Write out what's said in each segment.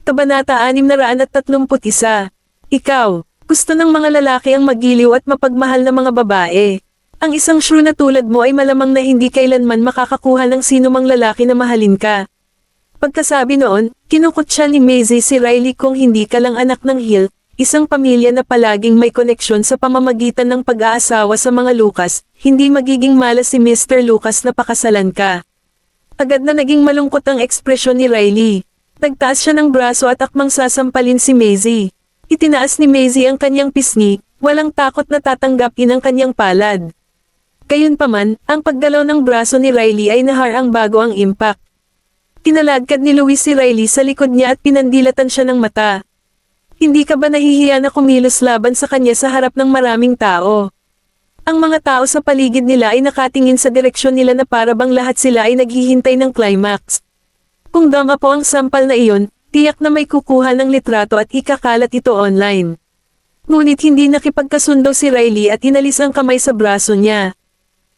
Kabanata 631. Ikaw, gusto ng mga lalaki ang magiliw at mapagmahal na mga babae. Ang isang shrew na tulad mo ay malamang na hindi kailanman makakakuha ng sinumang lalaki na mahalin ka. Pagkasabi noon, kinukutya ni Maisie si Riley kung hindi ka lang anak ng Hill, isang pamilya na palaging may koneksyon sa pamamagitan ng pag-aasawa sa mga Lucas, hindi magiging malas si Mr. Lucas na pakasalan ka. Agad na naging malungkot ang ekspresyon ni Riley. Nagtaas siya ng braso at akmang sasampalin si Maisie. Itinaas ni Maisie ang kanyang pisngi, walang takot na tatanggapin ang kanyang palad. Gayunpaman, ang paggalaw ng braso ni Riley ay naharang bago ang impact. Kinalagkad ni Louis si Riley sa likod niya at pinandilatan siya ng mata. Hindi ka ba nahihiya na kumilos laban sa kanya sa harap ng maraming tao? Ang mga tao sa paligid nila ay nakatingin sa direksyon nila na para bang lahat sila ay naghihintay ng climax. Kung dama po ang sampal na iyon, tiyak na may kukuha ng litrato at ikakalat ito online. Ngunit hindi nakipagkasundo si Riley at inalis ang kamay sa braso niya.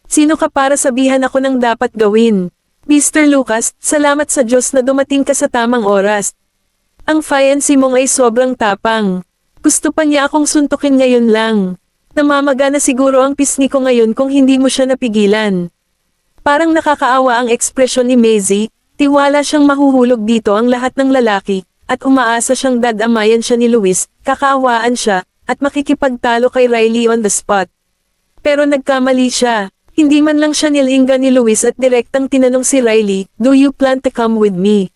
Sino ka para sabihan ako ng dapat gawin? Mr. Lucas, salamat sa Diyos na dumating ka sa tamang oras. Ang fiancé mong ay sobrang tapang. Gusto pa niya akong suntukin ngayon lang. Namamaga na siguro ang pisngi ko ngayon kung hindi mo siya napigilan. Parang nakakaawa ang ekspresyon ni Maisie. Tiwala siyang mahuhulog dito ang lahat ng lalaki, at umaasa siyang dadamayan siya ni Louis, kakaawaan siya, at makikipagtalo kay Riley on the spot. Pero nagkamali siya. Hindi man lang siya nilinga ni Louis at direktang tinanong si Riley, "Do you plan to come with me?"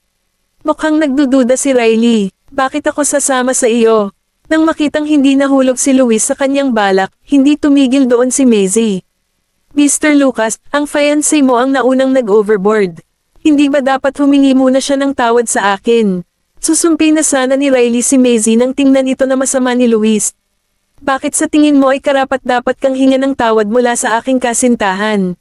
Mukhang nagdududa si Riley, "Bakit ako sasama sa iyo?" Nang makitang hindi nahulog si Louis sa kanyang balak, hindi tumigil doon si Maisie. "Mr. Lucas, ang fiancé mo ang naunang nag-overboard. Hindi ba dapat humingi muna siya ng tawad sa akin?" Susumpi na sana ni Riley si Maisie nang tingnan ito na masama ni Louis. "Bakit sa tingin mo ay karapat-dapat kang hinga ng tawad mula sa aking kasintahan?"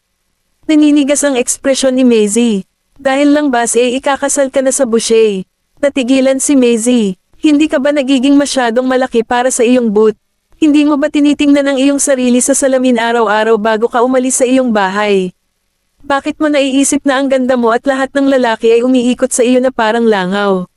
Naninigas ang ekspresyon ni Maisie. "Dahil lang ba ikakasal ka na sa Boucher?" Natigilan si Maisie. "Hindi ka ba nagiging masyadong malaki para sa iyong boot? Hindi mo ba tinitingnan ang iyong sarili sa salamin araw-araw bago ka umalis sa iyong bahay? Bakit mo naiisip na ang ganda mo at lahat ng lalaki ay umiikot sa iyo na parang langaw?"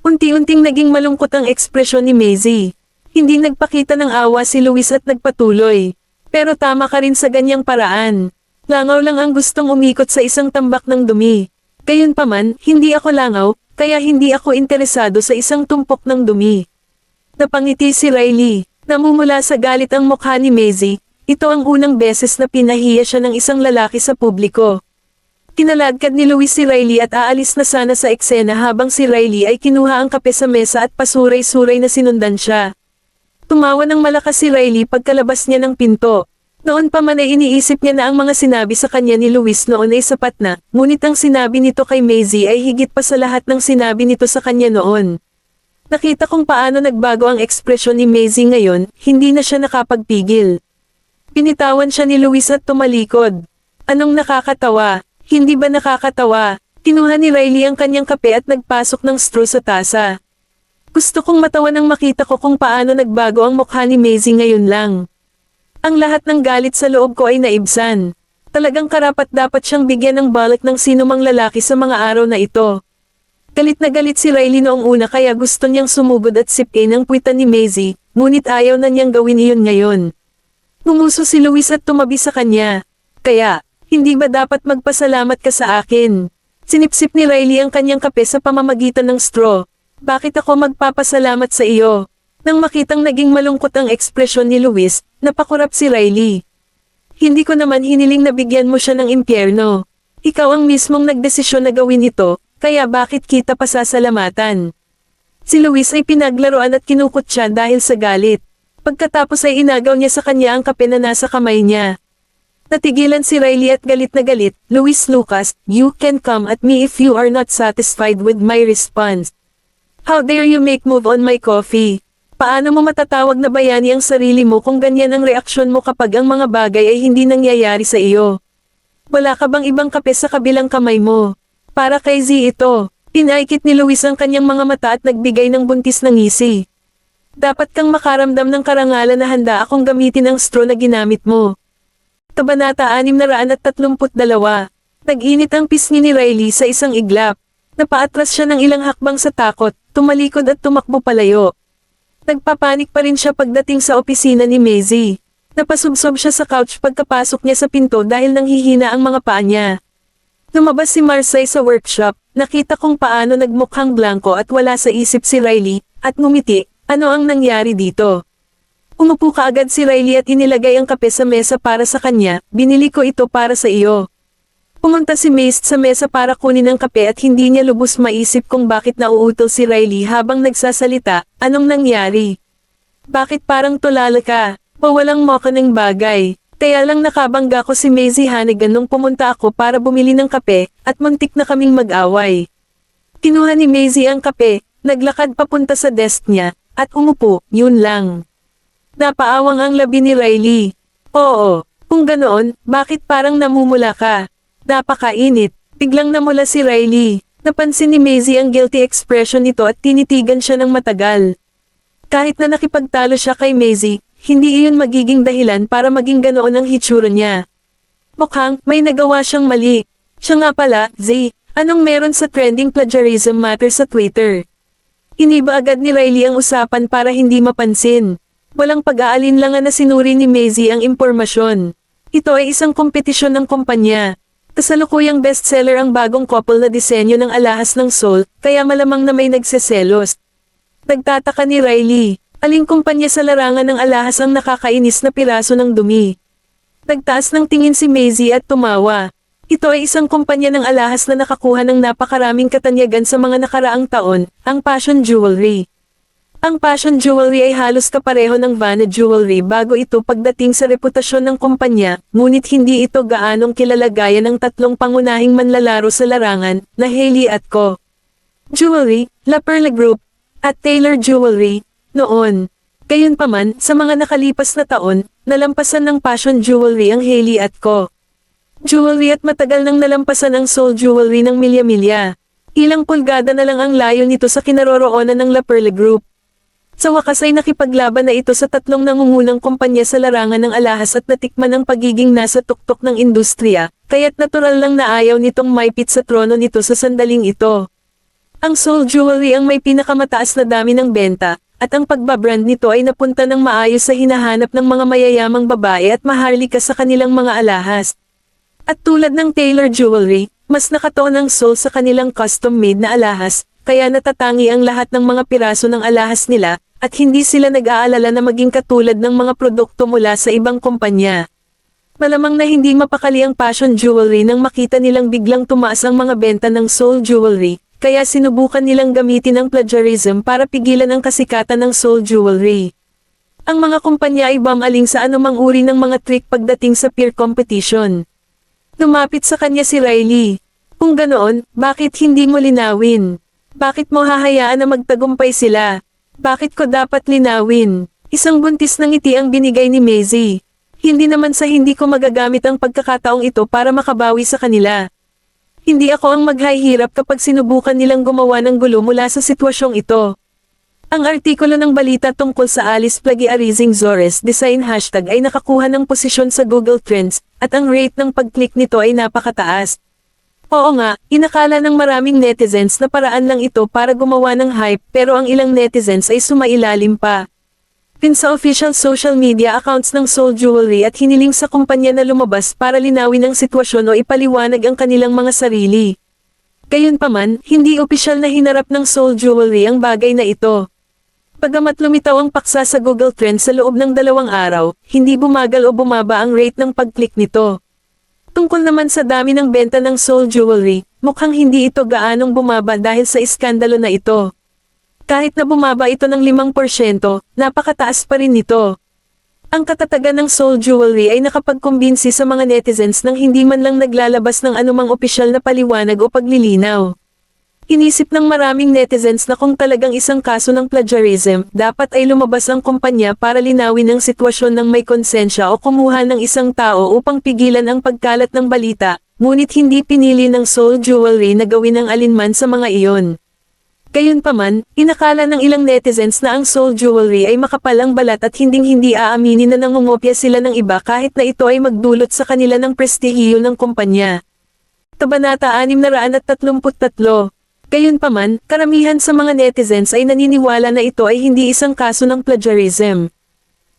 Unti-unting naging malungkot ang ekspresyon ni Maisie. Hindi nagpakita ng awa si Louis at nagpatuloy. "Pero tama ka rin sa ganyang paraan. Langaw lang ang gustong umikot sa isang tambak ng dumi. Gayunpaman, hindi ako langaw, kaya hindi ako interesado sa isang tumpok ng dumi." Napangiti si Riley. Namumula sa galit ang mukha ni Maisie. Ito ang unang beses na pinahiya siya ng isang lalaki sa publiko. Kinalagkad ni Louis si Riley at aalis na sana sa eksena habang si Riley ay kinuha ang kape sa mesa at pasuray-suray na sinundan siya. Tumawa ng malakas si Riley pagkalabas niya ng pinto. Noon pa man ay iniisip niya na ang mga sinabi sa kanya ni Louis noon ay sapat na, ngunit ang sinabi nito kay Maisie ay higit pa sa lahat ng sinabi nito sa kanya noon. Nakita kung paano nagbago ang ekspresyon ni Maisie ngayon, hindi na siya nakapagpigil. Pinitawan siya ni Louis at tumalikod. "Anong nakakatawa? Hindi ba nakakatawa?" Kinuha ni Riley ang kanyang kape at nagpasok ng straw sa tasa. "Gusto kong matawa nang makita ko kung paano nagbago ang mukha ni Maisie ngayon lang. Ang lahat ng galit sa loob ko ay naibsan. Talagang karapat-dapat siyang bigyan ng balak ng sinumang lalaki sa mga araw na ito." Galit na galit si Riley noong una kaya gusto niyang sumugod at sipin ang puwitan ni Maisie, ngunit ayaw na niyang gawin iyon ngayon. Ngumuso si Louis at tumabi sa kanya. "Kaya, hindi ba dapat magpasalamat ka sa akin?" Sinipsip ni Riley ang kanyang kape sa pamamagitan ng straw. "Bakit ako magpapasalamat sa iyo?" Nang makitang naging malungkot ang ekspresyon ni Louis, napakurap si Riley. "Hindi ko naman hiniling na bigyan mo siya ng impyerno. Ikaw ang mismong nagdesisyon na gawin ito, kaya bakit kita pasasalamatan?" Si Louis ay pinaglaruan at kinukutya dahil sa galit. Pagkatapos ay inagaw niya sa kanya ang kape na nasa kamay niya. Natigilan si Riley at galit na galit. "Louis Lucas, you can come at me if you are not satisfied with my response. How dare you make move on my coffee? Paano mo matatawag na bayani ang sarili mo kung ganyan ang reaksyon mo kapag ang mga bagay ay hindi nangyayari sa iyo? Wala ka bang ibang kape sa kabilang kamay mo? Para kay Z ito." Pinaikit ni Louis ang kanyang mga mata at nagbigay ng buntis na ngisi. "Dapat kang makaramdam ng karangalan na handa akong gamitin ang straw na ginamit mo." Kabanata 632. Nag-init ang pisngi ni Riley sa isang iglap. Napaatras siya ng ilang hakbang sa takot, tumalikod at tumakbo palayo. Nagpapanik pa rin siya pagdating sa opisina ni Maisie. Napasubsob siya sa couch pagkapasok niya sa pinto dahil nanghihina ang mga paa niya. Lumabas si Marseille sa workshop, nakita kung paano nagmukhang blanko at wala sa isip si Riley, at ngumiti, ano ang nangyari dito? Umupo kaagad si Riley at inilagay ang kape sa mesa para sa kanya, binili ko ito para sa iyo. Pumunta si Mace sa mesa para kunin ang kape at hindi niya lubos maisip kung bakit nauutol si Riley habang nagsasalita, anong nangyari? Bakit parang tulala ka? O walang mokanang bagay? Kaya lang nakabangga ko si Maisie Hannigan nung pumunta ako para bumili ng kape, at muntik na kaming mag-away. Kinuha ni Maisie ang kape, naglakad papunta sa desk niya, at umupo, yun lang. Napaawang ang labi ni Riley. Oo, kung ganoon, bakit parang namumula ka? Napakainit, biglang namula si Riley. Napansin ni Maisie ang guilty expression nito at tinitigan siya ng matagal. Kahit na nakipagtalo siya kay Maisie, hindi iyon magiging dahilan para maging ganoon ang hitsura niya. Mukhang may nagawa siyang mali. Siya nga pala, Zay, anong meron sa trending plagiarism matter sa Twitter? Iniba agad ni Riley ang usapan para hindi mapansin. Walang pag-aalinlangan na sinuri ni Maisie ang impormasyon. Ito ay isang kompetisyon ng kumpanya. Kasalukuyang bestseller ang bagong couple na disenyo ng alahas ng Soul, kaya malamang na may nagseselos. Nagtataka ni Riley. Aling kumpanya sa larangan ng alahas ang nakakainis na piraso ng dumi? Nagtaas ng tingin si Maisie at tumawa. Ito ay isang kumpanya ng alahas na nakakuha ng napakaraming katanyagan sa mga nakaraang taon, ang Passion Jewelry. Ang Passion Jewelry ay halos kapareho ng Vanna Jewelry bago ito pagdating sa reputasyon ng kumpanya, ngunit hindi ito gaanong kilala gaya ng tatlong pangunahing manlalaro sa larangan, na Hailey & Co. Jewelry, La Perla Group, at Taylor Jewelry. Noon. Gayunpaman, sa mga nakalipas na taon, nalampasan ng Passion Jewelry ang Hailey & Co. Jewelry at matagal nang nalampasan ang Soul Jewelry ng milya-milya. Ilang pulgada na lang ang layo nito sa kinaroroonan ng La Perla Group. Sa wakas ay nakipaglaban na ito sa tatlong nangungunang kumpanya sa larangan ng alahas at natikman ang pagiging nasa tuktok ng industriya, kaya't natural lang na ayaw nitong maipit sa trono nito sa sandaling ito. Ang Soul Jewelry ang may pinakamataas na dami ng benta, at ang pagbabrand nito ay napunta ng maayos sa hinahanap ng mga mayayamang babae at maharlika sa kanilang mga alahas. At tulad ng Taylor Jewelry, mas nakatuon ang Soul sa kanilang custom-made na alahas, kaya natatangi ang lahat ng mga piraso ng alahas nila, at hindi sila nag-aalala na maging katulad ng mga produkto mula sa ibang kumpanya. Malamang na hindi mapakali ang Passion Jewelry nang makita nilang biglang tumaas ang mga benta ng Soul Jewelry. Kaya sinubukan nilang gamitin ang plagiarism para pigilan ang kasikatan ng Soul Jewelry. Ang mga kumpanya ay bumaling sa anumang uri ng mga trick pagdating sa peer competition. Lumapit sa kanya si Riley. Kung ganoon, bakit hindi mo linawin? Bakit mo hahayaan na magtagumpay sila? Bakit ko dapat linawin? Isang buntis ng ngiti ang binigay ni Maisie. Hindi naman sa hindi ko magagamit ang pagkakataong ito para makabawi sa kanila. Hindi ako ang maghahirap kapag sinubukan nilang gumawa ng gulo mula sa sitwasyong ito. Ang artikulo ng balita tungkol sa Alice Plagiarizing Zores Design hashtag ay nakakuha ng posisyon sa Google Trends, at ang rate ng pag-click nito ay napakataas. Oo nga, inakala ng maraming netizens na paraan lang ito para gumawa ng hype pero ang ilang netizens ay sumailalim pa. Pin sa official social media accounts ng Soul Jewelry at hiniling sa kumpanya na lumabas para linawin ang sitwasyon o ipaliwanag ang kanilang mga sarili. Gayunpaman, hindi opisyal na hinarap ng Soul Jewelry ang bagay na ito. Bagamat lumitaw ang paksa sa Google Trends sa loob ng 2 araw, hindi bumagal o bumaba ang rate ng pag-click nito. Tungkol naman sa dami ng benta ng Soul Jewelry, mukhang hindi ito gaanong bumaba dahil sa iskandalo na ito. Kahit na bumaba ito ng 5%, napakataas pa rin nito. Ang katatagan ng Soul Jewelry ay nakapagkumbinsi sa mga netizens nang hindi man lang naglalabas ng anumang opisyal na paliwanag o paglilinaw. Inisip ng maraming netizens na kung talagang isang kaso ng plagiarism, dapat ay lumabas ang kumpanya para linawin ang sitwasyon ng may konsensya o kumuha ng isang tao upang pigilan ang pagkalat ng balita, ngunit hindi pinili ng Soul Jewelry na gawin ang alinman sa mga iyon. Gayunpaman, inakala ng ilang netizens na ang Soul Jewelry ay makapal ang balat at hinding-hindi aaminin na nangungopya sila ng iba kahit na ito ay magdulot sa kanila ng prestihiyo ng kumpanya. Kabanata 633. Gayunpaman, karamihan sa mga netizens ay naniniwala na ito ay hindi isang kaso ng plagiarism.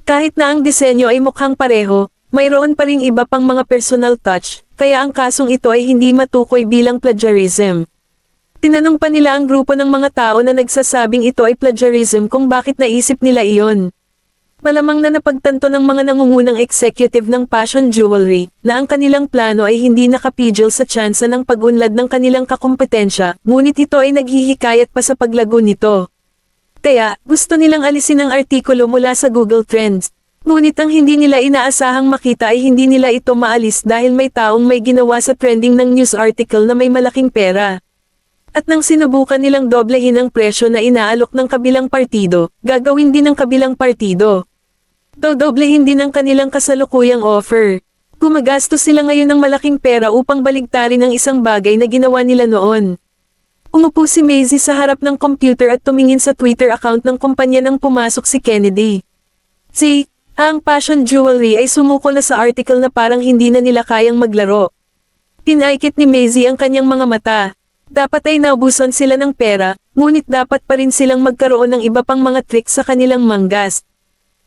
Kahit na ang disenyo ay mukhang pareho, mayroon pa ring iba pang mga personal touch, kaya ang kasong ito ay hindi matukoy bilang plagiarism. Tinanong pa nila ang grupo ng mga tao na nagsasabing ito ay plagiarism kung bakit naisip nila iyon. Malamang na napagtanto ng mga nangungunang executive ng fashion jewelry, na ang kanilang plano ay hindi nakapigil sa tsansa ng pag-unlad ng kanilang kakumpetensya, ngunit ito ay naghihikayat pa sa paglago nito. Kaya, gusto nilang alisin ang artikulo mula sa Google Trends. Ngunit ang hindi nila inaasahang makita ay hindi nila ito maalis dahil may taong may ginawa sa trending ng news article na may malaking pera. At nang sinubukan nilang doblehin ang presyo na inaalok ng kabilang partido, gagawin din ng kabilang partido. Dodoblehin din ang kanilang kasalukuyang offer. Gumagastos sila ngayon ng malaking pera upang baligtarin ang isang bagay na ginawa nila noon. Umupo si Maisy sa harap ng computer at tumingin sa Twitter account ng kumpanya nang pumasok si Kennedy. Ang fashion jewelry ay sumuko na sa article na parang hindi na nila kayang maglaro. Pinaikit ni Maisy ang kanyang mga mata. Dapat ay naubusan sila ng pera, ngunit dapat pa rin silang magkaroon ng iba pang mga tricks sa kanilang manggas.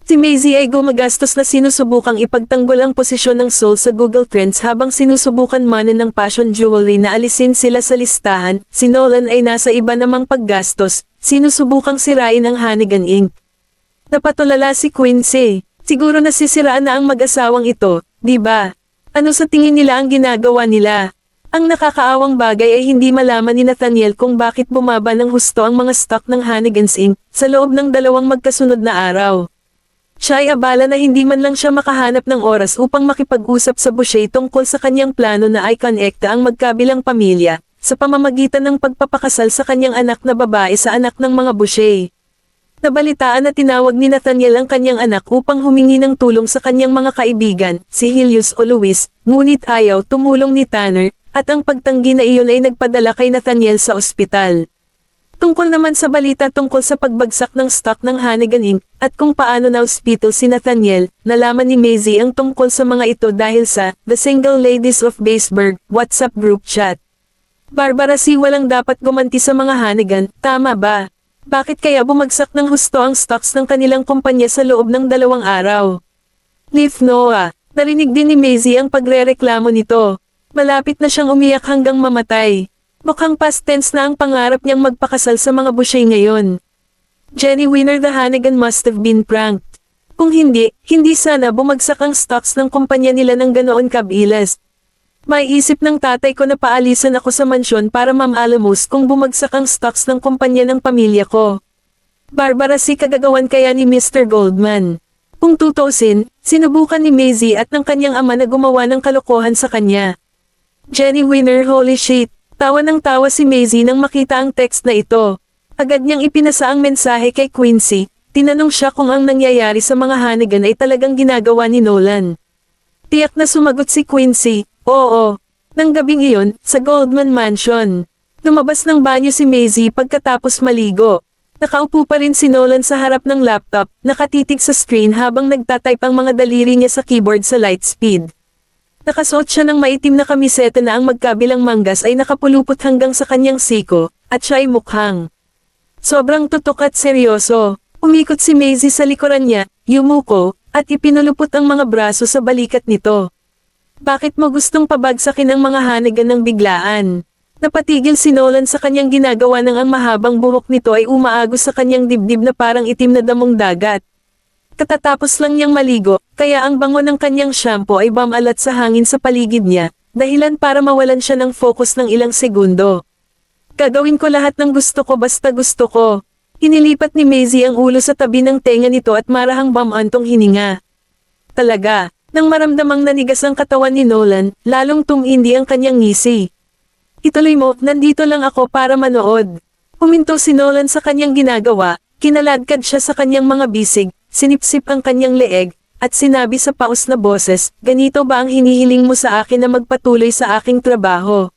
Si Maisy ay gumagastos na sinusubukang ipagtanggol ang posisyon ng Seoul sa Google Trends habang sinusubukan manan ng fashion jewelry na alisin sila sa listahan. Si Nolan ay nasa iba namang paggastos, sinusubukang sirain ang Hannigan Inc. Napatulala si Quincy. Siguro nasisiraan na ang mag-asawang ito, di ba? Ano sa tingin nila ang ginagawa nila? Ang nakakaawang bagay ay hindi malaman ni Nathaniel kung bakit bumaba ng husto ang mga stock ng Hannigan's Inc. sa loob ng 2 magkasunod na araw. Siya ay abala na hindi man lang siya makahanap ng oras upang makipag-usap sa Boucher tungkol sa kanyang plano na i-connecta ang magkabilang pamilya, sa pamamagitan ng pagpapakasal sa kanyang anak na babae sa anak ng mga Boucher. Nabalitaan na tinawag ni Nathaniel ang kanyang anak upang humingi ng tulong sa kanyang mga kaibigan, si Helios o Luis, ngunit ayaw tumulong ni Tanner, at ang pagtanggi na iyon ay nagpadala kay Nathaniel sa ospital. Tungkol naman sa balita tungkol sa pagbagsak ng stock ng Hannigan Inc. at kung paano na-hospital si Nathaniel, nalaman ni Maisy ang tungkol sa mga ito dahil sa The Single Ladies of Baseburg WhatsApp group chat. Barbara, si walang dapat gumanti sa mga Hannigan, tama ba? Bakit kaya bumagsak ng husto ang stocks ng kanilang kumpanya sa loob ng 2 araw? Leaf Noah, narinig din ni Maisy ang pagrereklamo nito. Malapit na siyang umiyak hanggang mamatay. Mukhang past tense na ang pangarap niyang magpakasal sa mga Boucher ngayon. Jenny Winner, the Hannigan must have been pranked. Kung hindi sana bumagsak ang stocks ng kumpanya nila ng ganoon kabilis. May isip ng tatay ko na paalisan ako sa mansyon para mamaalamos kung bumagsak ang stocks ng kumpanya ng pamilya ko. Barbara, si kagagawan kaya ni Mr. Goldman. Kung tutusin, sinubukan ni Maisy at ng kanyang ama na gumawa ng kalokohan sa kanya. Jenny Winner, holy shit. Tawa ng tawa si Maisy nang makita ang text na ito. Agad niyang ipinasa ang mensahe kay Quincy. Tinanong siya kung ang nangyayari sa mga Hannigan ay talagang ginagawa ni Nolan. Tiyak na sumagot si Quincy, oo. Nang gabing iyon, sa Goldman Mansion. Lumabas ng banyo si Maisy pagkatapos maligo. Nakaupo pa rin si Nolan sa harap ng laptop, nakatitig sa screen habang nagtatype ang mga daliri niya sa keyboard sa light speed. Nakasuot siya ng maitim na kamiseta na ang magkabilang manggas ay nakapulupot hanggang sa kanyang siko, at siya ay mukhang sobrang tutok at seryoso. Umikot si Maisy sa likuran niya, yumuko, at ipinulupot ang mga braso sa balikat nito. Bakit mo gustong pabagsakin ang mga Hannigan ng biglaan? Napatigil si Nolan sa kanyang ginagawa nang ang mahabang buhok nito ay umaagos sa kanyang dibdib na parang itim na damong dagat. Katatapos lang niyang maligo, kaya ang bango ng kanyang shampoo ay bumalat sa hangin sa paligid niya, dahilan para mawalan siya ng focus ng ilang segundo. Gagawin ko lahat ng gusto ko basta gusto ko. Inilipat ni Maisy ang ulo sa tabi ng tenga nito at marahang bumantong hininga. Talaga, nang maramdamang nanigas ang katawan ni Nolan, lalong tumindi ang kanyang ngisi. Ituloy mo, nandito lang ako para manood. Huminto si Nolan sa kanyang ginagawa, kinaladkad siya sa kanyang mga bisig, sinipsip ang kanyang leeg, at sinabi sa paus na boses, ganito ba ang hinihiling mo sa akin na magpatuloy sa aking trabaho?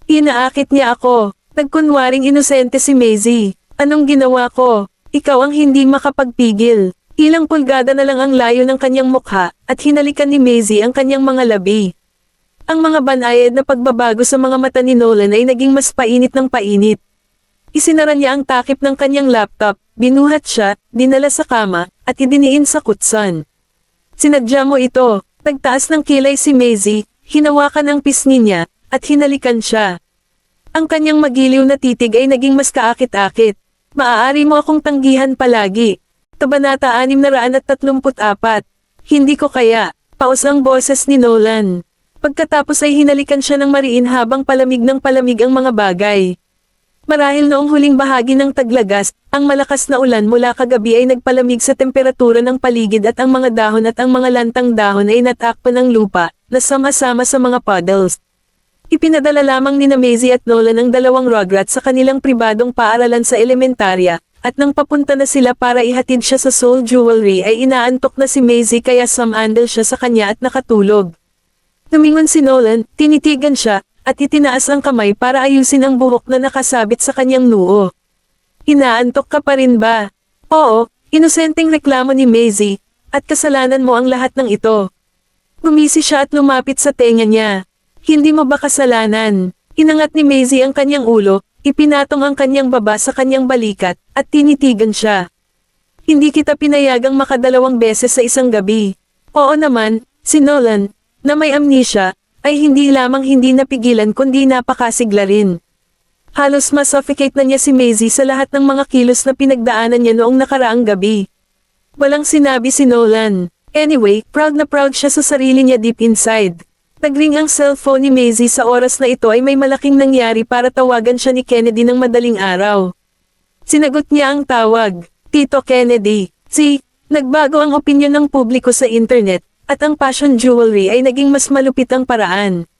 Inaakit niya ako. Nagkunwaring inosente si Maisy. Anong ginawa ko? Ikaw ang hindi makapagpigil. Ilang pulgada na lang ang layo ng kanyang mukha, at hinalikan ni Maisy ang kanyang mga labi. Ang mga banayad na pagbabago sa mga mata ni Nolan ay naging mas painit ng painit. Isinara niya ang takip ng kanyang laptop, binuhat siya, dinala sa kama, at idiniin sa kutsan. Sinadya mo ito. Nagtaas ng kilay si Maisie, hinawakan ang pisngi niya, at hinalikan siya. Ang kanyang magiliw na titig ay naging mas kaakit-akit. Maaari mo akong tanggihan palagi. Kabanata 634. Hindi ko kaya. Paus ang boses ni Nolan. Pagkatapos ay hinalikan siya ng mariin habang palamig ng palamig ang mga bagay. Marahil noong huling bahagi ng taglagas, ang malakas na ulan mula kagabi ay nagpalamig sa temperatura ng paligid at ang mga dahon at ang mga lantang dahon ay natakpan ng lupa, na sama-sama sa mga puddles. Ipinadala lamang ni Maisie at Nolan ang dalawang Rugrats sa kanilang pribadong paaralan sa elementarya, at nang papunta na sila para ihatid siya sa Soul Jewelry ay inaantok na si Maisie kaya sumandal siya sa kanya at nakatulog. Tumingon si Nolan, tinitigan siya, at itinaas ang kamay para ayusin ang buhok na nakasabit sa kanyang noo. Inaantok ka pa rin ba? Oo, inosenteng reklamo ni Maisie, at kasalanan mo ang lahat ng ito. Gumisi siya at lumapit sa tenga niya. Hindi mo ba kasalanan? Inangat ni Maisie ang kanyang ulo, ipinatong ang kanyang baba sa kanyang balikat, at tinitigan siya. Hindi kita pinayagang makadalawang beses sa isang gabi. Oo naman, si Nolan, na may amnesia, ay hindi lamang hindi napigilan kundi napakasigla rin. Halos masuffocate na niya si Maisie sa lahat ng mga kilos na pinagdaanan niya noong nakaraang gabi. Walang sinabi si Nolan. Anyway, proud na proud siya sa sarili niya deep inside. Nagring ang cellphone ni Maisie sa oras na ito ay may malaking nangyari para tawagan siya ni Kennedy ng madaling araw. Sinagot niya ang tawag. Tito Kennedy. Nagbago ang opinyon ng publiko sa internet. At ang fashion jewelry ay naging mas malupit ang paraan.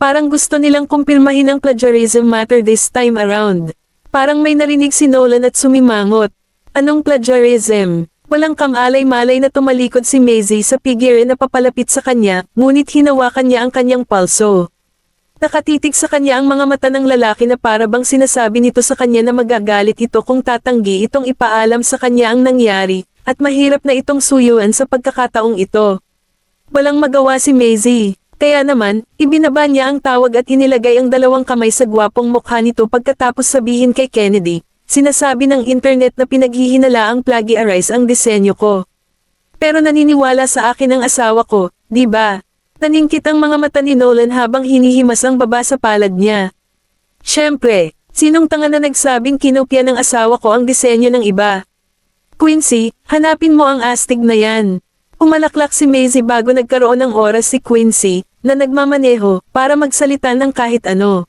Parang gusto nilang kumpirmahin ang plagiarism matter this time around. Parang may narinig si Nolan at sumimangot. Anong plagiarism? Walang kamalay-malay na tumalikod si Maisie sa figure na papalapit sa kanya, ngunit hinawakan niya ang kanyang palso. Nakatitig sa kanya ang mga mata ng lalaki na para bang sinasabi nito sa kanya na magagalit ito kung tatanggi itong ipaalam sa kanya ang nangyari, at mahirap na itong suyuan sa pagkakataong ito. Walang magawa si Maisie. Kaya naman, ibinaba niya ang tawag at inilagay ang dalawang kamay sa gwapong mukha nito pagkatapos sabihin kay Kennedy, sinasabi ng internet na pinaghihinalaang plagiarize ang disenyo ko. Pero naniniwala sa akin ang asawa ko, di ba? Naningkit ang mga mata ni Nolan habang hinihimas ang baba sa palad niya. Siyempre, sinong tanga na nagsabing kinopya ng asawa ko ang disenyo ng iba? Quincy, hanapin mo ang astig na yan. Umalaklak si Maisie bago nagkaroon ng oras si Quincy, na nagmamaneho, para magsalita ng kahit ano.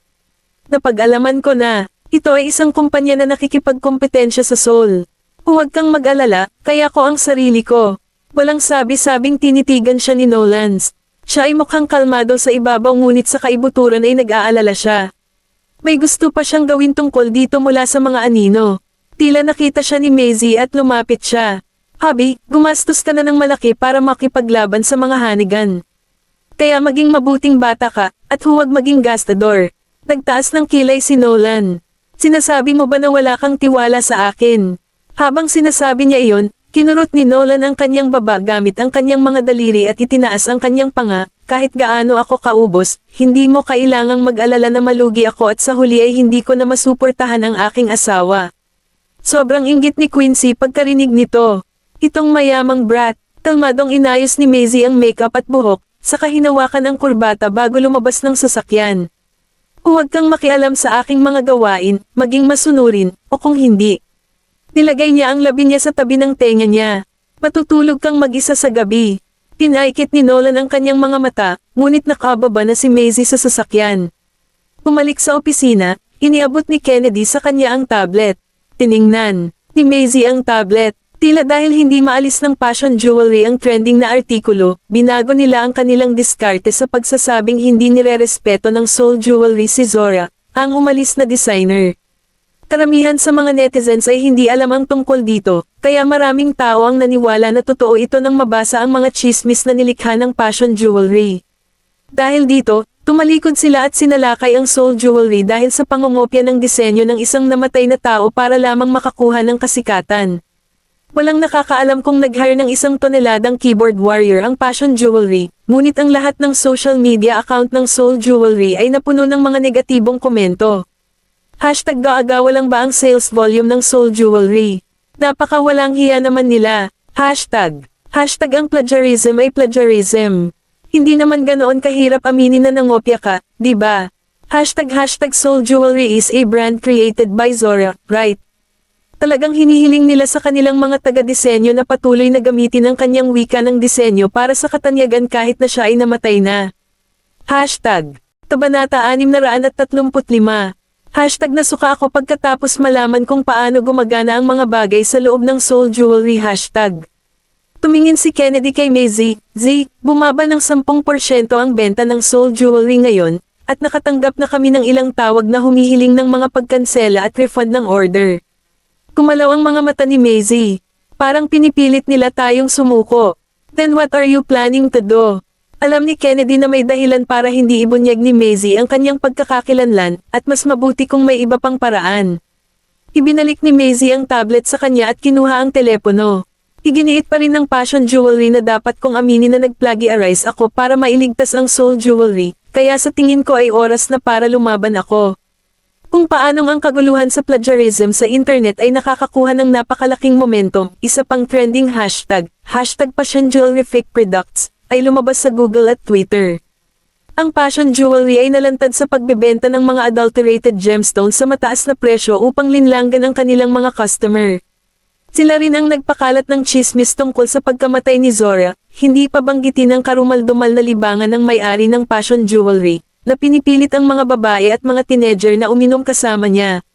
Napag-alaman ko na, ito ay isang kumpanya na nakikipagkompetensya sa Soul. Huwag kang mag-alala, kaya ko ang sarili ko. Walang sabi-sabing tinitigan siya ni Nolans. Siya ay mukhang kalmado sa ibabaw ngunit sa kaibuturan ay nag-aalala siya. May gusto pa siyang gawin tungkol dito mula sa mga anino. Tila nakita siya ni Maisie at lumapit siya. Habi, gumastos ka na ng malaki para makipaglaban sa mga hanigan. Kaya maging mabuting bata ka, at huwag maging gastador. Nagtaas ng kilay si Nolan. Sinasabi mo ba na wala kang tiwala sa akin? Habang sinasabi niya iyon, kinurot ni Nolan ang kanyang baba gamit ang kanyang mga daliri at itinaas ang kanyang panga. Kahit gaano ako kaubos, hindi mo kailangang mag-alala na malugi ako at sa huli ay hindi ko na masuportahan ang aking asawa. Sobrang inggit ni Quincy pagkarinig nito. Itong mayamang brat, kalmadong inayos ni Maisie ang makeup at buhok, saka hinawakan ang kurbata bago lumabas ng sasakyan. Huwag kang makialam sa aking mga gawain, maging masunurin, o kung hindi. Nilagay niya ang labi niya sa tabi ng tenga niya. Matutulog kang mag-isa sa gabi. Pinaikit ni Nolan ang kanyang mga mata, ngunit nakababa na si Maisie sa sasakyan. Pumalik sa opisina, iniabot ni Kennedy sa kanya ang tablet. Tiningnan ni Maisie ang tablet. Tila dahil hindi maalis ng fashion jewelry ang trending na artikulo, binago nila ang kanilang diskarte sa pagsasabing hindi nirerespeto ng Soul Jewelry si Zora, ang umalis na designer. Karamihan sa mga netizens ay hindi alam ang tungkol dito, kaya maraming tao ang naniwala na totoo ito nang mabasa ang mga chismis na nilikha ng fashion jewelry. Dahil dito, tumalikod sila at sinalakay ang Soul Jewelry dahil sa pangungopya ng disenyo ng isang namatay na tao para lamang makakuha ng kasikatan. Walang nakakaalam kung nag-hire ng 1 toneladang keyboard warrior ang fashion jewelry, ngunit ang lahat ng social media account ng Soul Jewelry ay napuno ng mga negatibong komento. Hashtag gaagawa lang ba ang sales volume ng Soul Jewelry? Napakawalang hiya naman nila. Hashtag. Hashtag ang plagiarism ay plagiarism. Hindi naman ganoon kahirap aminin na nangopya ka, di ba? Hashtag Soul Jewelry is a brand created by Zora, right? Talagang hinihiling nila sa kanilang mga taga-disenyo na patuloy na gamitin ang kanyang wika ng disenyo para sa katanyagan kahit na siya ay namatay na. Hashtag. Kabanata 635. Hashtag nasuka ako pagkatapos malaman kung paano gumagana ang mga bagay sa loob ng Soul Jewelry. Hashtag. Tumingin si Kennedy kay Maisy, bumaba ng 10% ang benta ng Soul Jewelry ngayon, at nakatanggap na kami ng ilang tawag na humihiling ng mga pagkansela at refund ng order. Kumalaw ang mga mata ni Maisy. Parang pinipilit nila tayong sumuko. Then what are you planning to do? Alam ni Kennedy na may dahilan para hindi ibunyag ni Maisy ang kanyang pagkakakilanlan, at mas mabuti kung may iba pang paraan. Ibinalik ni Maisy ang tablet sa kanya at kinuha ang telepono. Iginiit pa rin ng Passion Jewelry na dapat kong aminin na nag-plagiarize ako para mailigtas ang Soul Jewelry, kaya sa tingin ko ay oras na para lumaban ako. Kung paanong ang kaguluhan sa plagiarism sa internet ay nakakakuha ng napakalaking momentum, isa pang trending hashtag Passion Jewelry Fake Products, ay lumabas sa Google at Twitter. Ang Passion Jewelry ay nalantad sa pagbebenta ng mga adulterated gemstones sa mataas na presyo upang linlanggan ang kanilang mga customer. Sila rin ang nagpakalat ng chismis tungkol sa pagkamatay ni Zora, hindi pa banggitin ang karumal-dumal na libangan ng may-ari ng Passion Jewelry, na pinipilit ang mga babae at mga teenager na uminom kasama niya.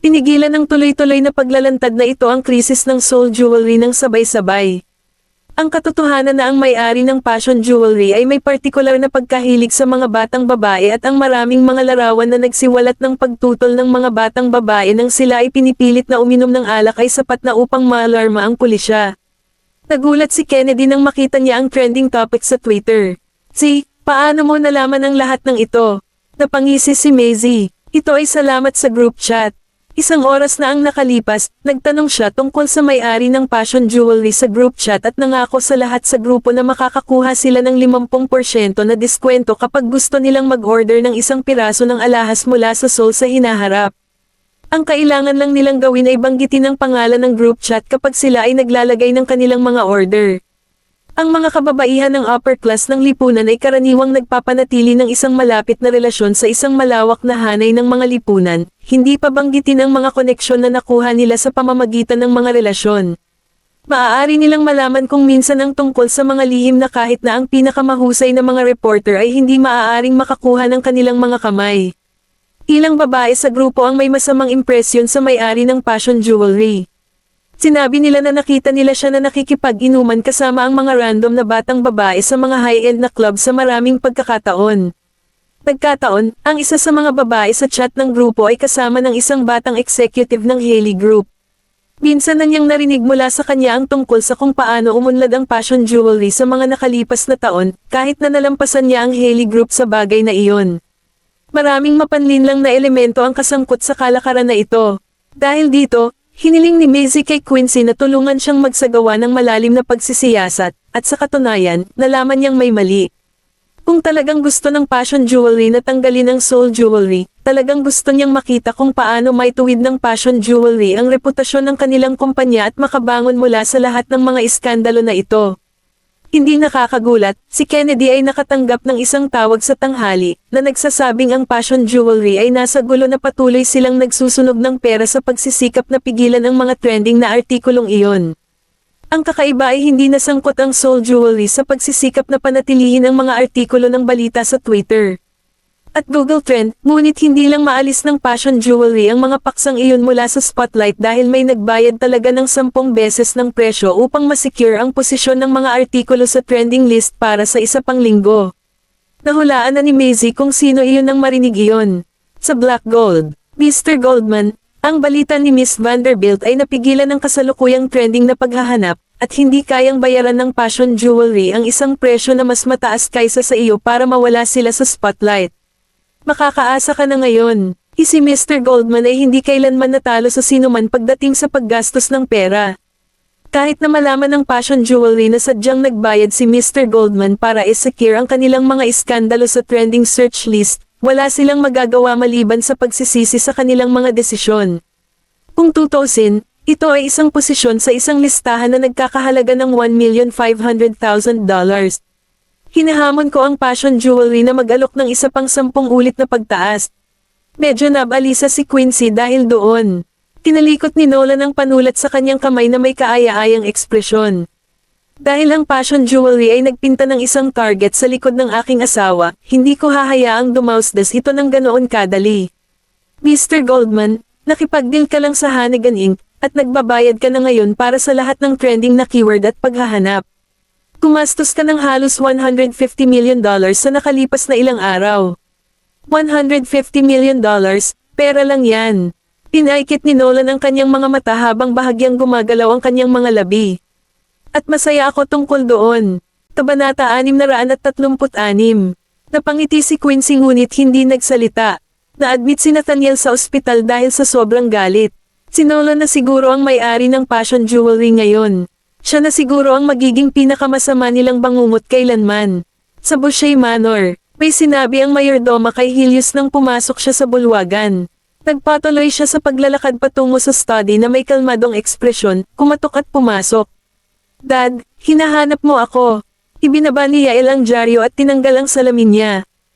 Pinigilan ng tuloy-tuloy na paglalantad na ito ang krisis ng Soul Jewelry ng sabay-sabay. Ang katotohanan na ang may-ari ng Passion Jewelry ay may partikular na pagkahilig sa mga batang babae at ang maraming mga larawan na nagsiwalat ng pagtutol ng mga batang babae nang sila ay pinipilit na uminom ng alak ay sapat na upang maalarma ang pulisya. Nagulat si Kennedy nang makita niya ang trending topic sa Twitter. Paano mo nalaman ang lahat ng ito? Napangisi si Maisy. Ito ay salamat sa group chat. Isang oras na ang nakalipas, nagtanong siya tungkol sa may-ari ng Passion Jewelry sa group chat at nangako sa lahat sa grupo na makakakuha sila ng 50% na diskwento kapag gusto nilang mag-order ng isang piraso ng alahas mula sa Soul sa hinaharap. Ang kailangan lang nilang gawin ay banggitin ang pangalan ng group chat kapag sila ay naglalagay ng kanilang mga order. Ang mga kababaihan ng upper class ng lipunan ay karaniwang nagpapanatili ng isang malapit na relasyon sa isang malawak na hanay ng mga lipunan, hindi pa banggitin ang mga koneksyon na nakuha nila sa pamamagitan ng mga relasyon. Maaari nilang malaman kung minsan ang tungkol sa mga lihim na kahit na ang pinakamahusay na mga reporter ay hindi maaaring makakuha ng kanilang mga kamay. Ilang babae sa grupo ang may masamang impresyon sa may-ari ng Passion Jewelry. Sinabi nila na nakita nila siya na nakikipag-inuman kasama ang mga random na batang babae sa mga high-end na club sa maraming pagkakataon. Nagkataon, ang isa sa mga babae sa chat ng grupo ay kasama ng isang batang executive ng Haley Group. Minsan na niyang narinig mula sa kanya ang tungkol sa kung paano umunlad ang Passion Jewelry sa mga nakalipas na taon, kahit na nalampasan niya ang Haley Group sa bagay na iyon. Maraming mapanlinlang na elemento ang kasangkot sa kalakaran na ito. Dahil dito, hiniling ni Maisy kay Quincy na tulungan siyang magsagawa ng malalim na pagsisiyasat, at sa katunayan, nalaman niyang may mali. Kung talagang gusto ng Passion Jewelry na tanggalin ang Soul Jewelry, talagang gusto niyang makita kung paano may tuwid ng Passion Jewelry ang reputasyon ng kanilang kumpanya at makabangon mula sa lahat ng mga iskandalo na ito. Hindi nakakagulat, si Kennedy ay nakatanggap ng isang tawag sa tanghali, na nagsasabing ang Passion Jewelry ay nasa gulo na patuloy silang nagsusunog ng pera sa pagsisikap na pigilan ang mga trending na artikulong iyon. Ang kakaiba ay hindi nasangkot ang Soul Jewelry sa pagsisikap na panatilihin ang mga artikulo ng balita sa Twitter at Google Trend, ngunit hindi lang maalis ng Passion Jewelry ang mga paksang iyon mula sa spotlight dahil may nagbayad talaga ng 10 beses ng presyo upang masecure ang posisyon ng mga artikulo sa trending list para sa isa pang linggo. Nahulaan na ni Maisy kung sino iyon nang marinig iyon. Sa Black Gold, Mr. Goldman, ang balita ni Miss Vanderbilt ay napigilan ng kasalukuyang trending na paghahanap, at hindi kayang bayaran ng Passion Jewelry ang isang presyo na mas mataas kaysa sa iyo para mawala sila sa spotlight. Makakaasa ka na ngayon. Si Mr. Goldman ay hindi kailanman natalo sa sinuman pagdating sa paggastos ng pera. Kahit na malaman ng Passion Jewelry na sadyang nagbayad si Mr. Goldman para i-secure ang kanilang mga iskandalo sa trending search list, wala silang magagawa maliban sa pagsisisi sa kanilang mga desisyon. Kung tutuusin, ito ay isang posisyon sa isang listahan na nagkakahalaga ng $1,500,000. Hinahamon ko ang fashion jewelry na mag-alok ng isa pang 10 ulit na pagtaas. Medyo nabalisa si Quincy dahil doon. Tinalikot ni Nolan ang panulat sa kanyang kamay na may kaaya-ayang ekspresyon. Dahil ang fashion jewelry ay nagpinta ng isang target sa likod ng aking asawa, hindi ko hahayaang dumausdas ito ng ganoon kadali. Mr. Goldman, nakipag-deal ka lang sa Hannigan Inc. at nagbabayad ka na ngayon para sa lahat ng trending na keyword at paghahanap. Gumastos ka ng halos $150 million sa nakalipas na ilang araw. $150 million, pera lang yan. Pinaikit ni Nolan ang kanyang mga mata habang bahagyang gumagalaw ang kanyang mga labi. At masaya ako tungkol doon. Kabanata 636. Napangiti si Quincy ngunit hindi nagsalita. Na-admit si Nathaniel sa ospital dahil sa sobrang galit. Si Nolan na siguro ang may-ari ng fashion jewelry ngayon. Siya na siguro ang magiging pinakamasama nilang bangungot kailanman. Sa Boucher Manor, may sinabi ang mayordoma kay Helios nang pumasok siya sa bulwagan. Nagpatuloy siya sa paglalakad patungo sa study na may kalmadong ekspresyon, kumatok at pumasok. Dad, hinahanap mo ako. Ibinaba ni Yael ang dyaryo at tinanggal ang salamin niya.